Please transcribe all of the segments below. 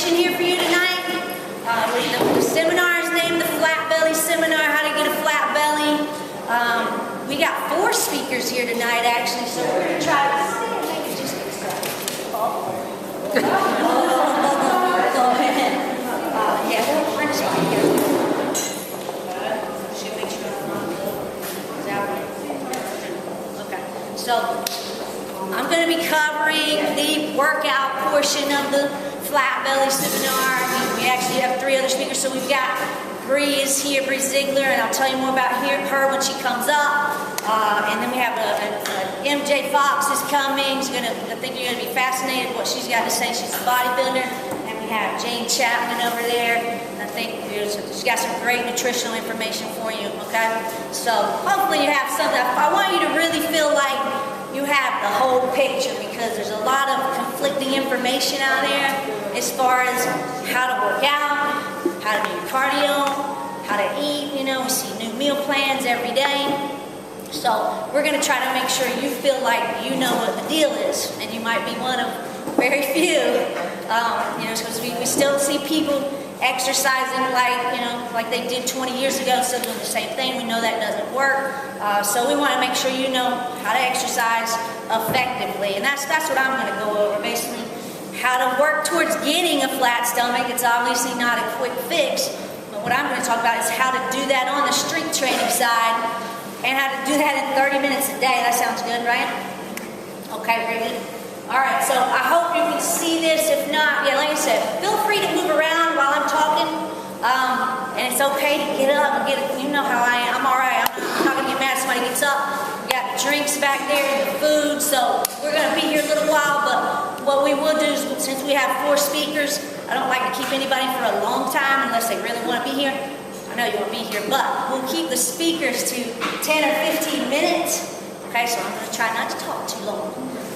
information here for you tonight. The seminar is named the Flat Belly Seminar, how to get a flat belly. We got 4 speakers here tonight, actually, so we're going to try to maybe just get started. Go ahead. Yeah, we're just going to get should make sure I'm not okay. So I'm going to be covering the workout portion of the Flat Belly Seminar. We actually have 3 other speakers, so we've got Bree is here, Bree Ziegler, and I'll tell you more about her when she comes up. And then we have MJ Fox is coming. I think you're going to be fascinated what she's got to say. She's a bodybuilder. And we have Jane Chapman over there. And I think she's got some great nutritional information for you, okay? So hopefully you have something. I want you to really feel like you have the whole picture, because there's a lot of conflicting information out there as far as how to work out, how to do your cardio, how to eat. You know, we see new meal plans every day. So we're going to try to make sure you feel like you know what the deal is, and you might be one of very few. You know, because we still see people exercising like they did 20 years ago, still doing the same thing. We know that doesn't work. So we want to make sure you know how to exercise effectively, and that's what I'm going to go over, basically. How to work towards getting a flat stomach. It's obviously not a quick fix, but what I'm going to talk about is how to do that on the strength training side, and how to do that in 30 minutes a day. That sounds good, right? Okay, very good. All right, so I hope you can see this. If not, yeah, like I said, feel free to move around while I'm talking, and it's okay to get up and you know how I am. I'm all right. I'm not going to get mad if somebody gets up. We got drinks back there and the food, so we're going to be here a little while, but what we will do is, since we have 4 speakers, I don't like to keep anybody for a long time unless they really want to be here. I know you want to be here, but we'll keep the speakers to 10 or 15 minutes. Okay, so I'm going to try not to talk too long.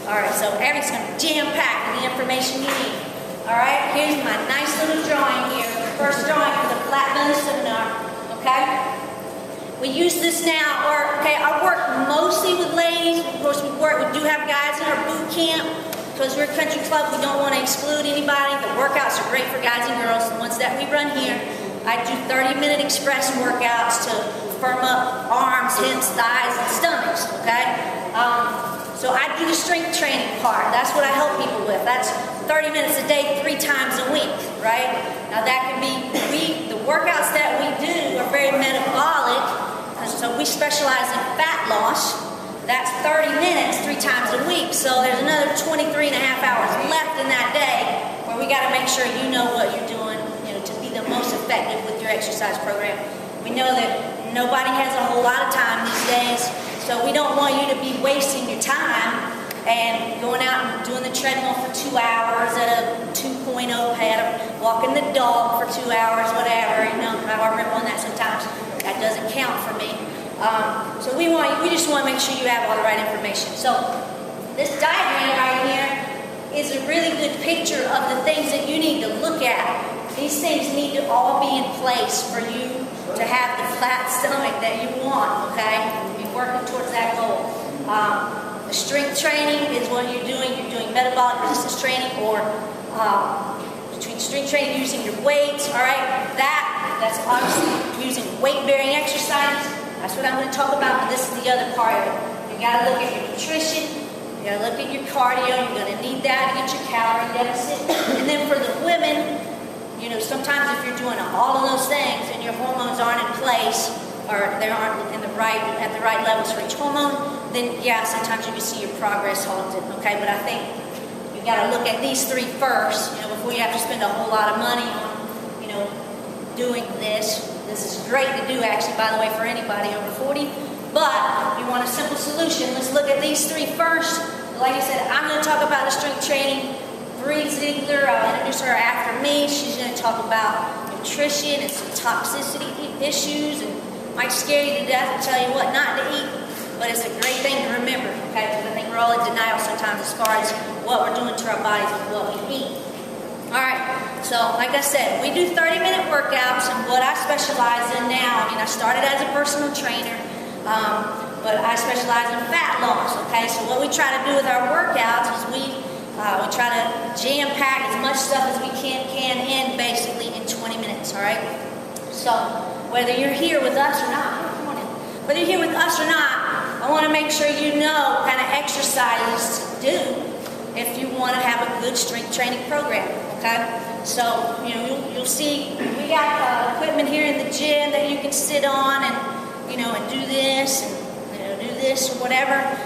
All right, so everything's going to be jam-packed with the information you need. All right, here's my nice little drawing here. First drawing for the Flat Belly Seminar. Okay? We use this now, I work mostly with ladies. Of course, we do have guys in our boot camp. Because we're a country club, we don't want to exclude anybody. The workouts are great for guys and girls, the ones that we run here. I do 30-minute express workouts to firm up arms, hips, thighs, and stomachs, okay? So I do the strength training part. That's what I help people with. That's 30 minutes a day, 3 times a week, right? Now that can be, the workouts that we do are very metabolic, so we specialize in fat loss. That's 30 minutes, 3 times a week. So there's another 23 and a half hours left in that day where we got to make sure you know what you're doing, you know, to be the most effective with your exercise program. We know that nobody has a whole lot of time these days, so we don't want you to be wasting your time and going out and doing the treadmill for 2 hours at a 2.0 pad, or walking the dog for 2 hours, whatever. You know, I rip on that sometimes. That doesn't count for me. So we just want to make sure you have all the right information. So this diagram right here is a really good picture of the things that you need to look at. These things need to all be in place for you to have the flat stomach that you want, okay? Be working towards that goal. The strength training is what you're doing. You're doing metabolic resistance training, or between strength training using your weights, all right? That's obviously using weight-bearing exercises. That's what I'm going to talk about, but this is the other part of it. You got to look at your nutrition. You got to look at your cardio. You're going to need that to get your calorie deficit. And then for the women, you know, sometimes if you're doing all of those things and your hormones aren't in place, or they aren't at the right levels for each hormone, then yeah, sometimes you can see your progress halted. Okay, but I think you got to look at these 3 first, you know, before you have to spend a whole lot of money on, you know, doing this. This is great to do, actually, by the way, for anybody over 40. But if you want a simple solution, let's look at these 3 first. Like I said, I'm going to talk about the strength training. Bree Ziegler, I'll introduce her after me. She's going to talk about nutrition and some toxicity issues, and might scare you to death and tell you what not to eat. But it's a great thing to remember, okay? Because I think we're all in denial sometimes as far as what we're doing to our bodies and what we eat. All right, so like I said, we do 30-minute workouts, and what I specialize in now, I mean, I started as a personal trainer, but I specialize in fat loss, okay? So what we try to do with our workouts is we We try to jam-pack as much stuff as we can in basically in 20 minutes, all right? So whether you're here with us or not, come on in. Whether you're here with us or not, I want to make sure you know what kind of exercises to do if you want to have a good strength training program, okay? So, you know, you'll see we got equipment here in the gym that you can sit on and, you know, and do this and, you know, do this or whatever.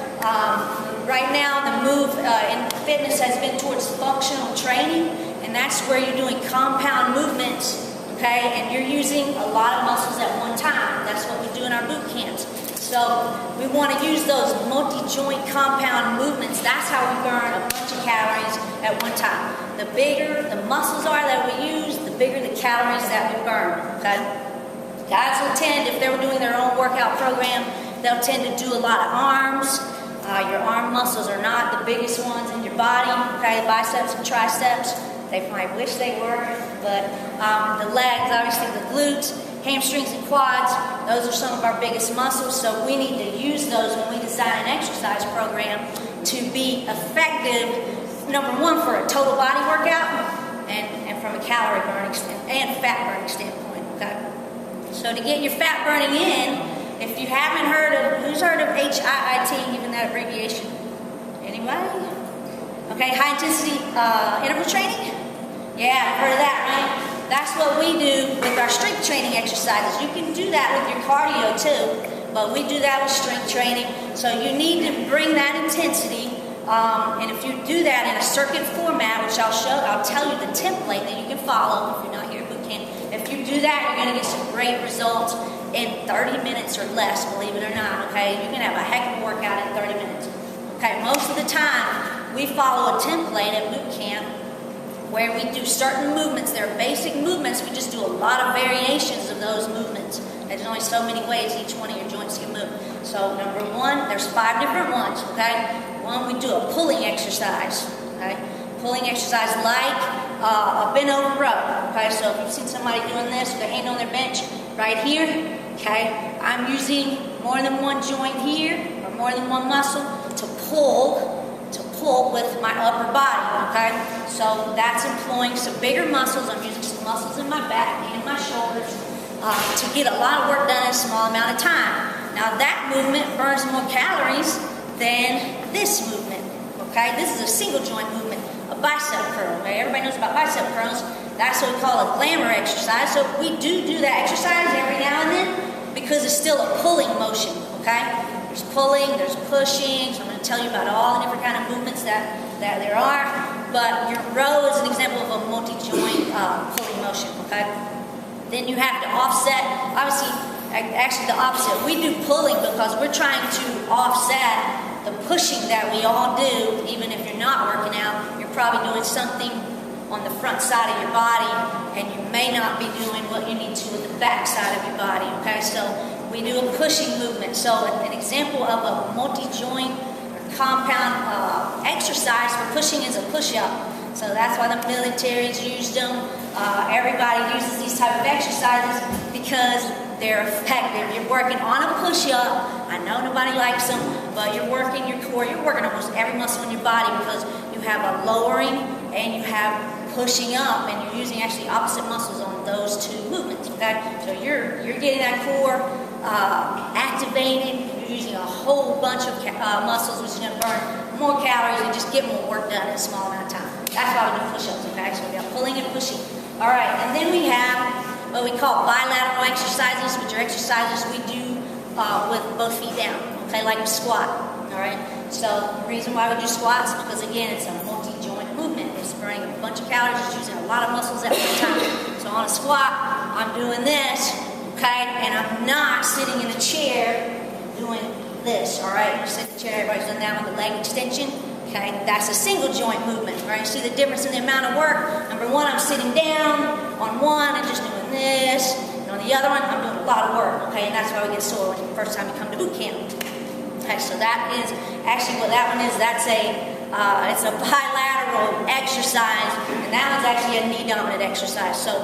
Right now, the move in fitness has been towards functional training, and that's where you're doing compound movements, okay? And you're using a lot of muscles at one time. That's what we do in our boot camps. So we want to use those multi-joint compound movements. That's how we burn a bunch of calories at one time. The bigger the muscles are that we use, the bigger the calories that we burn, okay? Guys will tend, if they were doing their own workout program, they'll tend to do a lot of arms. Your arm muscles are not the biggest ones in your body, okay? Biceps and triceps, they might wish they were, but the legs, obviously the glutes, hamstrings and quads, those are some of our biggest muscles, so we need to use those when we design an exercise program to be effective, number one, for a total body workout, and from a calorie burning and fat burning standpoint, okay? So to get your fat burning in, if you haven't heard of, who's heard of HIIT, even that abbreviation? Anybody? Okay, high intensity interval training? Yeah, heard of that, right? That's what we do with our strength training exercises. You can do that with your cardio too, but we do that with strength training. So you need to bring that intensity, and if you do that in a circuit format, which I'll tell you the template that you can follow if you're not here at boot camp. If you do that, you're going to get some great results in 30 minutes or less, believe it or not, okay? You can have a heck of a workout in 30 minutes. Okay, most of the time, we follow a template at boot camp where we do certain movements. They're basic movements. We just do a lot of variations of those movements. There's only so many ways each one of your joints can move. So number one, there's 5 different ones, okay? One, we do a pulling exercise, okay? Pulling exercise like a bent over row, okay? So if you've seen somebody doing this with their hand on their bench right here, okay? I'm using more than one joint here or more than one muscle to pull with my upper body, okay? So that's employing some bigger muscles. I'm using some muscles in my back and my shoulders to get a lot of work done in a small amount of time. Now that movement burns more calories than this movement, okay? This is a single joint movement, a bicep curl, okay? Everybody knows about bicep curls. That's what we call a glamour exercise. So we do that exercise every now and then because it's still a pulling motion, okay? There's pulling, there's pushing, so I'm going to tell you about all the different kind of movements that there are, but your row is an example of a multi-joint pulling motion, okay? Then you have to offset, obviously, actually the opposite. We do pulling because we're trying to offset the pushing that we all do. Even if you're not working out, you're probably doing something on the front side of your body, and you may not be doing what you need to with the back side of your body, okay? So we do a pushing movement. So an example of a multi-joint or compound exercise for pushing is a push-up. So that's why the military's used them. Everybody uses these type of exercises because they're effective. You're working on a push-up. I know nobody likes them, but you're working your core. You're working almost every muscle in your body because you have a lowering and you have pushing up, and you're using actually opposite muscles on those two movements, okay? So you're getting that core activated. You're using a whole bunch of muscles, which is going to burn more calories and just get more work done in a small amount of time. That's why we do push-ups, okay? So we got pulling and pushing. All right, and then we have what we call bilateral exercises, which are exercises we do with both feet down, okay, like a squat, all right? So the reason why we do squats is because, again, it's a multi-joint movement. It's burning a bunch of calories, it's using a lot of muscles at one time. So on a squat, I'm doing this, okay, and I'm not sitting in a chair doing this, all right? You sit in the chair, everybody's done that with the leg extension, okay? That's a single joint movement, right? You see the difference in the amount of work? Number one, I'm sitting down on one and just doing this, and on the other one, I'm doing a lot of work, okay? And that's why we get sore when the first time you come to boot camp. Okay, so that is actually what that one is. That's it's a bilateral exercise, and that one's actually a knee dominant exercise. So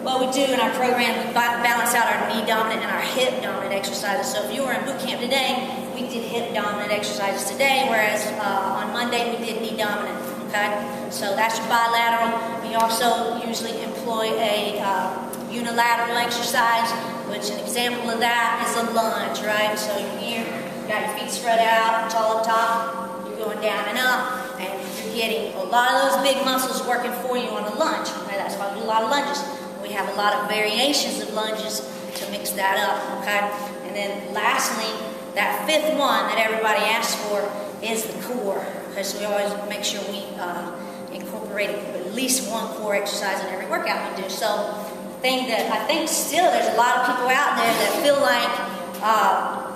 what we do in our program, we balance out our knee dominant and our hip dominant exercises. So if you were in boot camp today, we did hip dominant exercises today, whereas on Monday we did knee dominant. okay? So that's your bilateral. We also usually employ a unilateral exercise, which an example of that is a lunge, right? So you're here, you got your feet spread out, tall up top, you're going down and up, and you're getting a lot of those big muscles working for you on a lunge. Okay? That's why we do a lot of lunges. We have a lot of variations of lunges to mix that up, okay? And then lastly, that fifth one that everybody asks for is the core. Okay, so we always make sure we incorporate at least one core exercise in every workout we do. So the thing that I think still there's a lot of people out there that feel like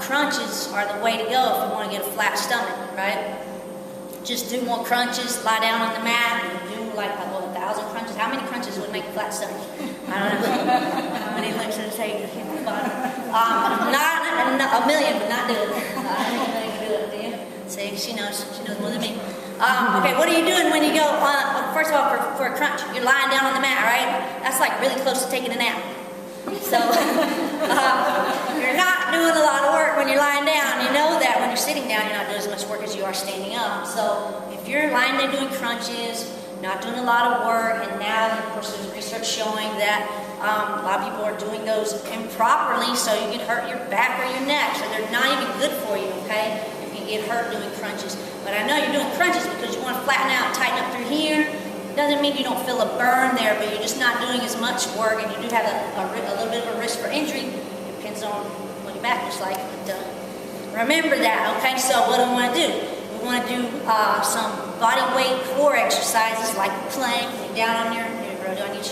crunches are the way to go if you want to get a flat stomach, right? Just do more crunches, lie down on the mat, and do like 1,000 crunches. How many crunches would make a flat stomach? I don't know. How many licks does it take? Not a million, but not do it. I don't think I can do it, do you? See, she knows more than me. Okay, what are you doing when you go, first of all, for a crunch, you're lying down on the mat, right? That's like really close to taking a nap. So, you're not doing a lot of work when you're lying down. You know that when you're sitting down, you're not doing as much work as you are standing up. So, if you're lying there doing crunches, not doing a lot of work, and now, of course, there's research showing that a lot of people are doing those improperly, so you can hurt your back or your neck. So they're not even good for you, okay, if you get hurt doing crunches. But I know you're doing crunches because you want to flatten out, tighten up through here. Doesn't mean you don't feel a burn there, but you're just not doing as much work, and you do have a little bit of a risk for injury. It depends on what your back looks like. But, remember that, okay? So what do we want to do? We want to do some body weight core exercises like plank, down on your, you're not going to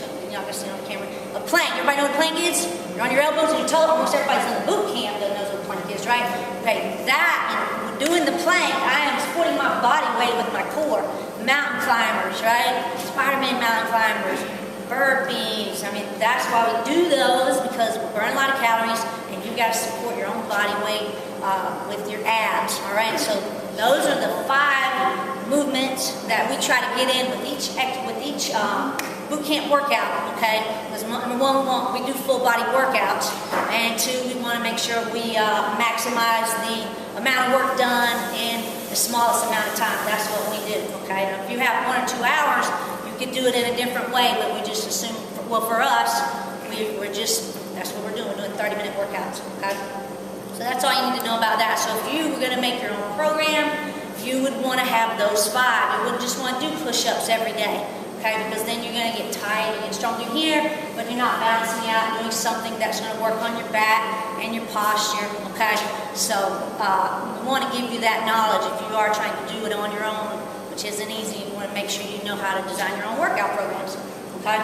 see it on camera. A plank, everybody know what a plank is? You're on your elbows and your toes. Almost everybody's in the boot camp that knows what a plank is, right? Okay, that, doing the plank, I am supporting my body weight with my core. Mountain climbers, right? Spider-Man mountain climbers, burpees. I mean, that's why we do those, because we burn a lot of calories, and you got to support your own body weight with your abs, all right? So those are the 5 movements that we try to get in with each boot camp workout, okay? Because number 1, we do full body workouts, and 2, we want to make sure we maximize the amount of work done in the smallest amount of time. That's what we do, okay? Now, if you have 1 or 2 hours, you can do it in a different way, but we just assume, well, for us, that's what we're doing. We're doing 30-minute workouts, okay? So that's all you need to know about that. So if you were going to make your own program, you would want to have those 5. You wouldn't just want to do push-ups every day, okay? Because then you're going to get tired and get stronger here, but you're not balancing out, doing something that's going to work on your back and your posture, okay? So we want to give you that knowledge if you are trying to do it on your own, which isn't easy. You want to make sure you know how to design your own workout programs, okay?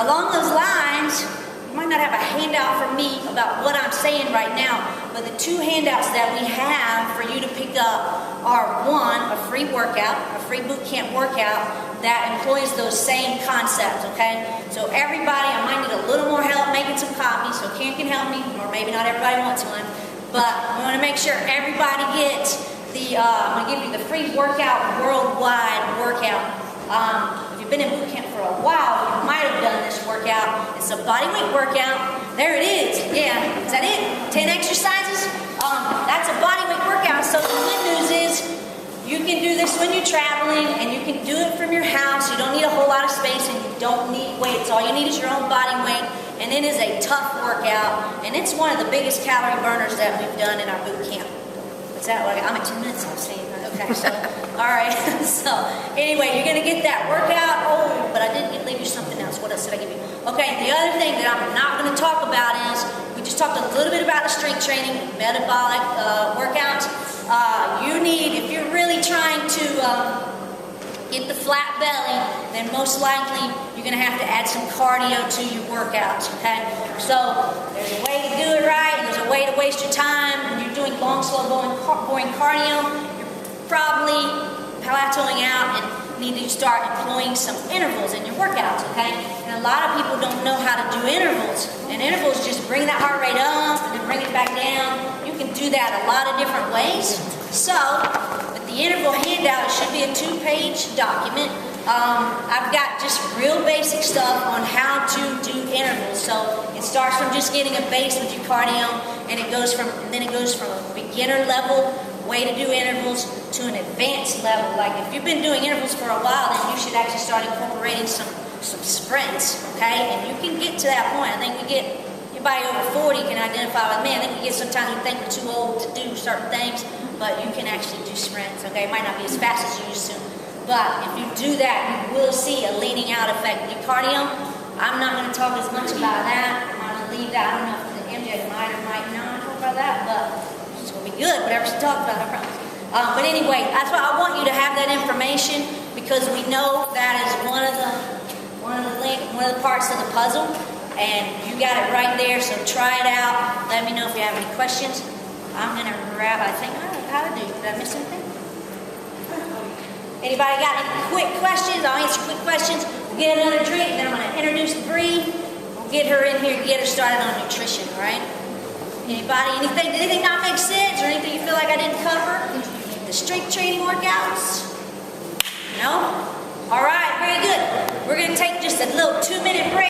Along those lines, you might not have a handout from me about what I'm saying right now, but the 2 handouts that we have for you to pick up are 1, a free workout, a free boot camp workout that employs those same concepts, okay? So everybody, I might need a little more help making some copies, so Karen can help me, or maybe not everybody wants one, but we want to make sure everybody gets the, I'm going to give you the free workout, worldwide workout. If you've been in boot camp for a while, you might have done this workout. It's a body weight workout. There it is. Yeah, is that it? 10 exercises? That's a body weight workout. So the good news is you can do this when you're traveling, and you can do it from your house. You don't need a whole lot of space, and you don't need weights. All you need is your own body weight, and it is a tough workout, and it's one of the biggest calorie burners that we've done in our boot camp. What's that? I'm at 2 minutes, I'm saying. Okay, so, all right. So, anyway, you're going to get that workout. Oh, but I did leave you something else. What else did I give you? Okay, the other thing that I'm not going to talk about is, we just talked a little bit about the strength training, metabolic workouts. You need, if you're really trying to get the flat belly, then most likely you're going to have to add some cardio to your workouts, okay? So there's a way to do it right, and there's a way to waste your time. When you're doing long, slow, boring cardio, you're probably plateauing out and need to start employing some intervals in your workouts, okay? And a lot of people don't know how to do intervals. And intervals just bring that heart rate up and then bring it back down. You can do that a lot of different ways. So, with the interval handout, it should be a 2-page document. I've got just real basic stuff on how to do intervals. So it starts from just getting a base with your cardio, and then it goes from a beginner level way to do intervals to an advanced level. Like if you've been doing intervals for a while, then you should actually start incorporating some sprints, okay? And you can get to that point. I think we get, anybody over 40 can identify with me. I think we get sometimes we think we're too old to do certain things, but you can actually do sprints, okay? It might not be as fast as you used to, but if you do that, you will see a leaning out effect. Your cardio, I'm not going to talk as much about that. I'm going to leave that. I don't know if the MJ might or might not talk about that, but it's going to be good, whatever she talks about, I promise. But anyway, that's why I want you to have that information, because we know that is one of the parts of the puzzle, and you got it right there. So try it out. Let me know if you have any questions. I'm gonna grab. I think I don't know how to do. Did I miss anything? Anybody got any quick questions? I'll answer quick questions. We'll get another drink, and then I'm gonna introduce Bree. We'll get her in here, get her started on nutrition. All right? Anybody? Anything? Did anything not make sense, or anything you feel like I didn't cover? The strength training workouts? No? All right, very good. We're going to take just a little 2-minute break.